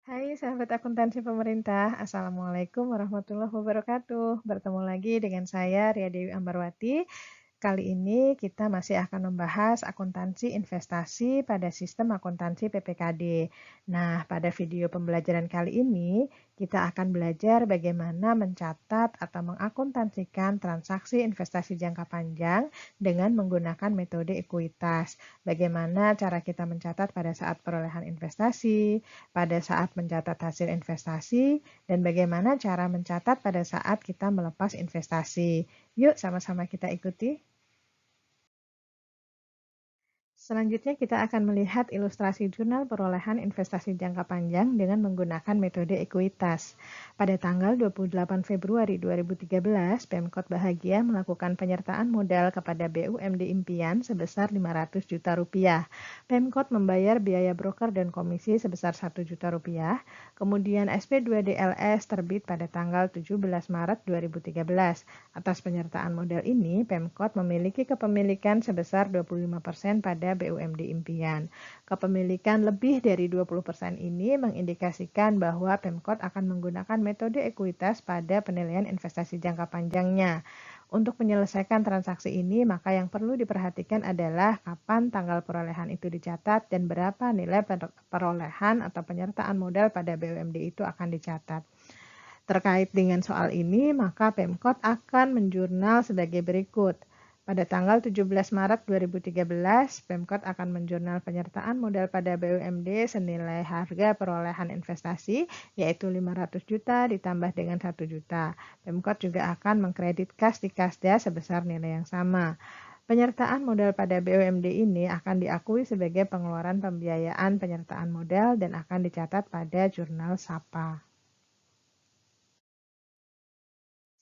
Hai sahabat akuntansi pemerintah, Assalamualaikum warahmatullahi wabarakatuh. Bertemu lagi dengan saya Ria Dewi Ambarwati. Kali ini kita masih akan membahas akuntansi investasi pada sistem akuntansi PPKD. Nah, pada video pembelajaran kali ini kita akan belajar bagaimana mencatat atau mengakuntansikan transaksi investasi jangka panjang dengan menggunakan metode ekuitas. Bagaimana cara kita mencatat pada saat perolehan investasi, pada saat mencatat hasil investasi, dan bagaimana cara mencatat pada saat kita melepas investasi. Yuk sama-sama kita ikuti. Selanjutnya kita akan melihat ilustrasi jurnal perolehan investasi jangka panjang dengan menggunakan metode ekuitas. Pada tanggal 28 Februari 2013, Pemkot Bahagia melakukan penyertaan modal kepada BUMD Impian sebesar 500 juta rupiah. Pemkot membayar biaya broker dan komisi sebesar 1 juta rupiah. Kemudian SP2DLS terbit pada tanggal 17 Maret 2013. Atas penyertaan modal ini, Pemkot memiliki kepemilikan sebesar 25% pada BUMD Impian. Kepemilikan lebih dari 20% ini mengindikasikan bahwa Pemkot akan menggunakan metode ekuitas pada penilaian investasi jangka panjangnya. Untuk menyelesaikan transaksi ini, maka yang perlu diperhatikan adalah kapan tanggal perolehan itu dicatat dan berapa nilai perolehan atau penyertaan modal pada BUMD itu akan dicatat. Terkait dengan soal ini, maka Pemkot akan menjurnal sebagai berikut. Pada tanggal 17 Maret 2013, Pemkot akan menjurnal penyertaan modal pada BUMD senilai harga perolehan investasi, yaitu 500 juta ditambah dengan 1 juta. Pemkot juga akan mengkredit kas di Kasda sebesar nilai yang sama. Penyertaan modal pada BUMD ini akan diakui sebagai pengeluaran pembiayaan penyertaan modal dan akan dicatat pada jurnal SAPA.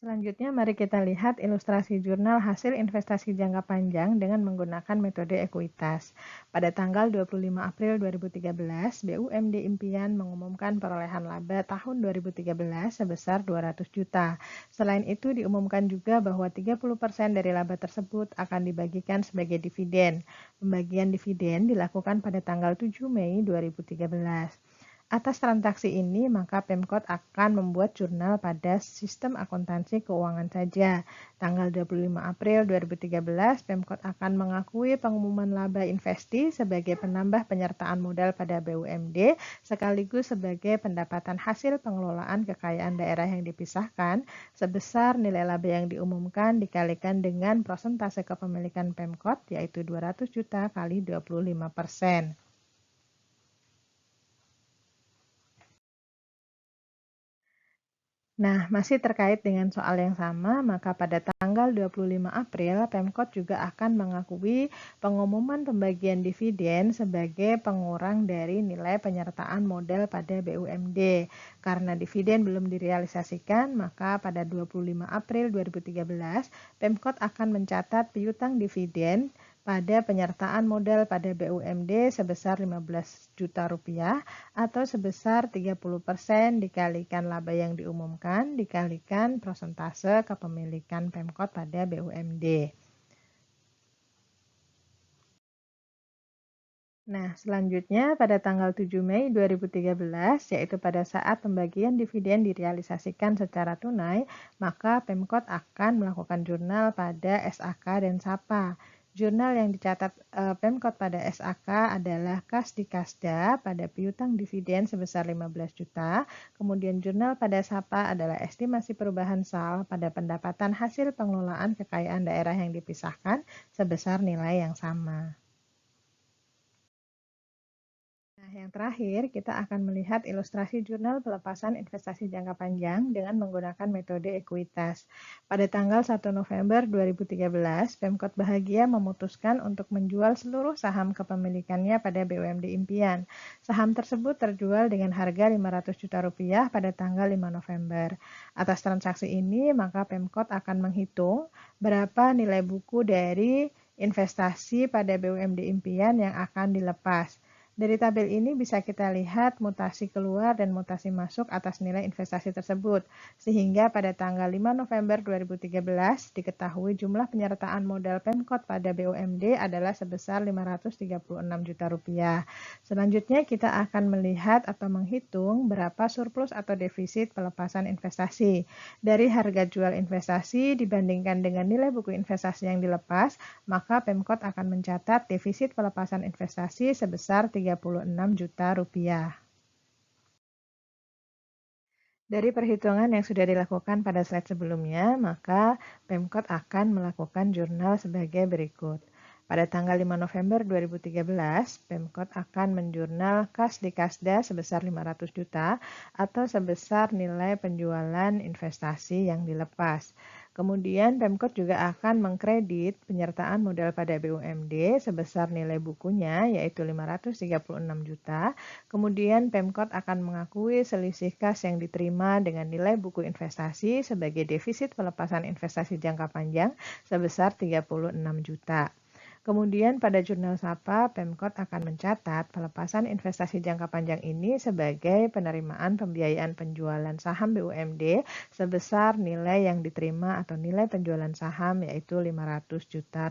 Selanjutnya, mari kita lihat ilustrasi jurnal hasil investasi jangka panjang dengan menggunakan metode ekuitas. Pada tanggal 25 April 2013, BUMD Impian mengumumkan perolehan laba tahun 2013 sebesar 200 juta. Selain itu, diumumkan juga bahwa 30% dari laba tersebut akan dibagikan sebagai dividen. Pembagian dividen dilakukan pada tanggal 7 Mei 2013. Atas transaksi ini, maka Pemkot akan membuat jurnal pada sistem akuntansi keuangan saja. Tanggal 25 April 2013, Pemkot akan mengakui pengumuman laba investi sebagai penambah penyertaan modal pada BUMD, sekaligus sebagai pendapatan hasil pengelolaan kekayaan daerah yang dipisahkan, sebesar nilai laba yang diumumkan dikalikan dengan persentase kepemilikan Pemkot, yaitu 200 juta kali 25%. Nah, masih terkait dengan soal yang sama, maka pada tanggal 25 April, Pemkot juga akan mengakui pengumuman pembagian dividen sebagai pengurang dari nilai penyertaan modal pada BUMD. Karena dividen belum direalisasikan, maka pada 25 April 2013, Pemkot akan mencatat piutang dividen pada penyertaan modal pada BUMD sebesar 15 juta rupiah atau sebesar 30% dikalikan laba yang diumumkan dikalikan persentase kepemilikan Pemkot pada BUMD. Nah, selanjutnya pada tanggal 7 Mei 2013, yaitu pada saat pembagian dividen direalisasikan secara tunai, maka Pemkot akan melakukan jurnal pada SAK dan SAPA. Jurnal yang dicatat Pemkot pada SAK adalah kas di Kasda pada piutang dividen sebesar 15 juta, kemudian jurnal pada SAPA adalah estimasi perubahan SAL pada pendapatan hasil pengelolaan kekayaan daerah yang dipisahkan sebesar nilai yang sama. Nah, yang terakhir, kita akan melihat ilustrasi jurnal pelepasan investasi jangka panjang dengan menggunakan metode ekuitas. Pada tanggal 1 November 2013, Pemkot Bahagia memutuskan untuk menjual seluruh saham kepemilikannya pada BUMD Impian. Saham tersebut terjual dengan harga 500 juta rupiah pada tanggal 5 November. Atas transaksi ini, maka Pemkot akan menghitung berapa nilai buku dari investasi pada BUMD Impian yang akan dilepas. Dari tabel ini bisa kita lihat mutasi keluar dan mutasi masuk atas nilai investasi tersebut, sehingga pada tanggal 5 November 2013 diketahui jumlah penyertaan modal Pemkot pada BUMD adalah sebesar Rp536 juta. Selanjutnya kita akan melihat atau menghitung berapa surplus atau defisit pelepasan investasi. Dari harga jual investasi dibandingkan dengan nilai buku investasi yang dilepas, maka Pemkot akan mencatat defisit pelepasan investasi sebesar Rp36 juta. Dari perhitungan yang sudah dilakukan pada slide sebelumnya, maka Pemkot akan melakukan jurnal sebagai berikut. Pada tanggal 5 November 2013, Pemkot akan menjurnal kas di Kasda sebesar 500 juta atau sebesar nilai penjualan investasi yang dilepas. Kemudian Pemkot juga akan mengkredit penyertaan modal pada BUMD sebesar nilai bukunya yaitu 536 juta. Kemudian Pemkot akan mengakui selisih kas yang diterima dengan nilai buku investasi sebagai defisit pelepasan investasi jangka panjang sebesar 36 juta. Kemudian pada jurnal Sapa, Pemkot akan mencatat pelepasan investasi jangka panjang ini sebagai penerimaan pembiayaan penjualan saham BUMD sebesar nilai yang diterima atau nilai penjualan saham yaitu Rp500 juta.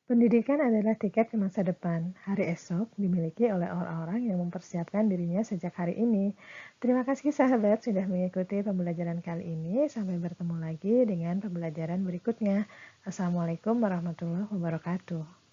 Pendidikan adalah tiket ke masa depan. Hari esok dimiliki oleh orang-orang yang mempersiapkan dirinya sejak hari ini. Terima kasih sahabat sudah mengikuti pembelajaran kali ini. Sampai bertemu lagi dengan pembelajaran berikutnya. Assalamualaikum warahmatullahi wabarakatuh.